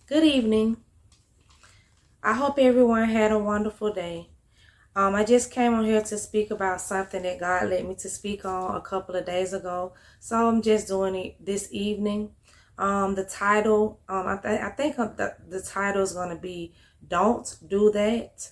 Good evening. I hope everyone had a wonderful day. I just came on here to speak about something that God led me to speak on a couple of days ago. So I'm just doing it this evening. The title, I think the title is going to be Don't Do That.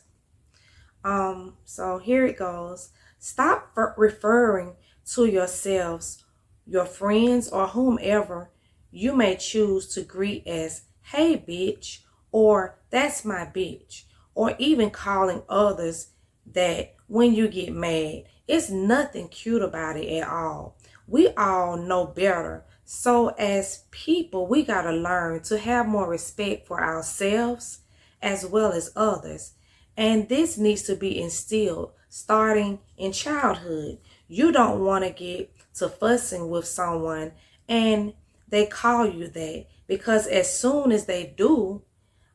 So here it goes. Stop referring to yourselves, your friends, or whomever you may choose to greet as, hey, bitch, or that's my bitch, or even calling others that when you get mad. It's nothing cute about it at all. We all know better. So as people, we got to learn to have more respect for ourselves as well as others. And this needs to be instilled starting in childhood. You don't want to get to fussing with someone and they call you that, because as soon as they do,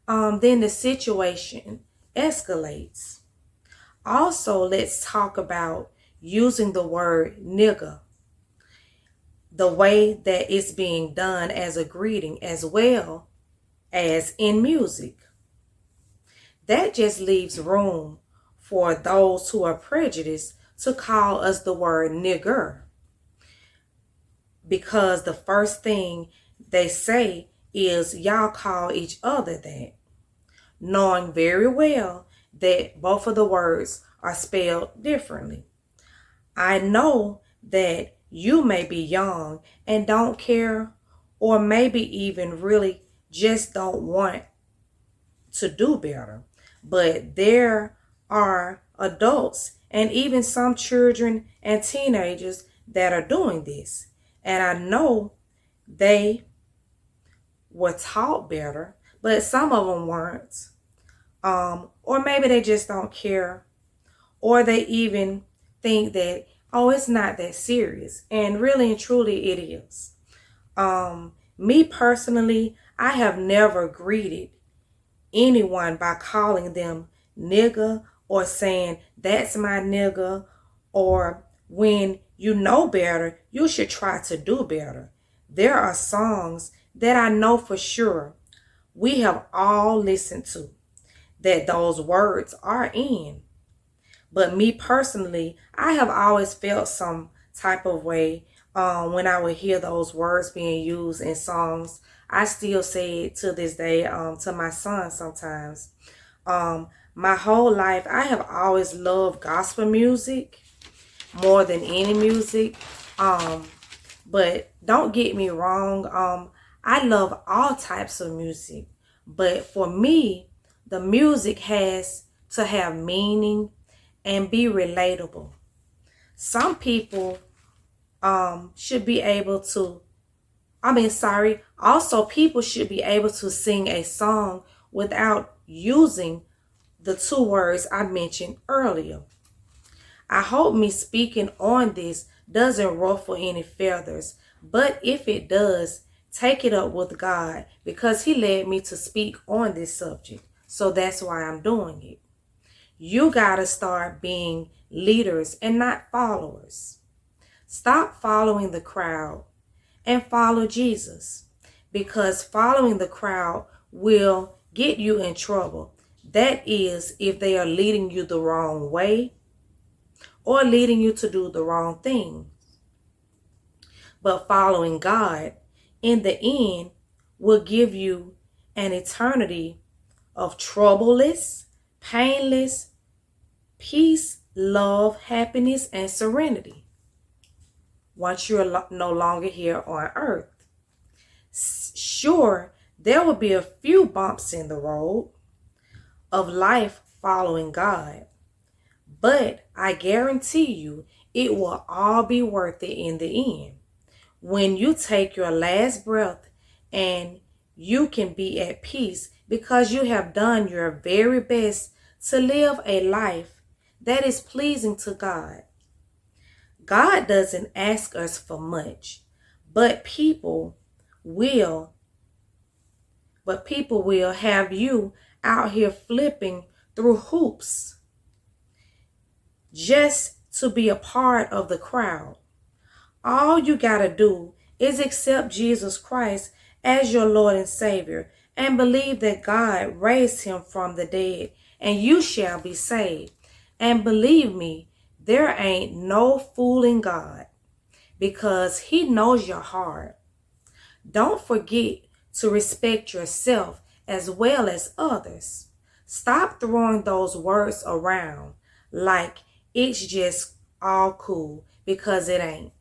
then the situation escalates. Also, let's talk about using the word nigga, the way that it's being done as a greeting as well as in music. That just leaves room for those who are prejudiced to call us the word nigger, because the first thing they say is y'all call each other that, knowing very well that both of the words are spelled differently. I know that you may be young and don't care, or maybe even really just don't want to do better. But there are adults and even some children and teenagers that are doing this. And I know they were taught better, but some of them weren't. Or maybe they just don't care, or they even think that, oh, it's not that serious. And really and truly it is. Me personally, I have never greeted anyone by calling them nigga or saying that's my nigga, or when you know better, you should try to do better. There are songs that I know for sure we have all listened to that those words are in. But me personally, I have always felt some type of way when I would hear those words being used in songs. I still say it to this day to my son sometimes. My whole life, I have always loved gospel music more than any music. But don't get me wrong. I love all types of music. But for me, the music has to have meaning and be relatable. Some people should be able to, also people should be able to sing a song without using the two words I mentioned earlier. I hope me speaking on this doesn't ruffle any feathers, but if it does, take it up with God, because He led me to speak on this subject. So that's why I'm doing it. You gotta start being leaders and not followers. Stop following the crowd and follow Jesus, because following the crowd will get you in trouble. That is, if they are leading you the wrong way or leading you to do the wrong thing. But following God, in the end, will give you an eternity of troubleless, painless peace, love, happiness, and serenity once you're no longer here on earth. Sure, there will be a few bumps in the road of life following God, but I guarantee you it will all be worth it in the end. When you take your last breath and you can be at peace because you have done your very best to live a life that is pleasing to God. God doesn't ask us for much, but people will have you out here flipping through hoops just to be a part of the crowd. All you got to do is accept Jesus Christ as your Lord and Savior and believe that God raised him from the dead, and you shall be saved. And believe me, there ain't no fooling God, because he knows your heart. Don't forget to respect yourself as well as others. Stop throwing those words around like it's just all cool, because it ain't.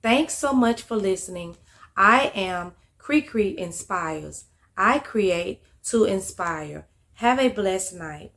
Thanks so much for listening. I am Cre-cre Inspires. I create to inspire. Have a blessed night.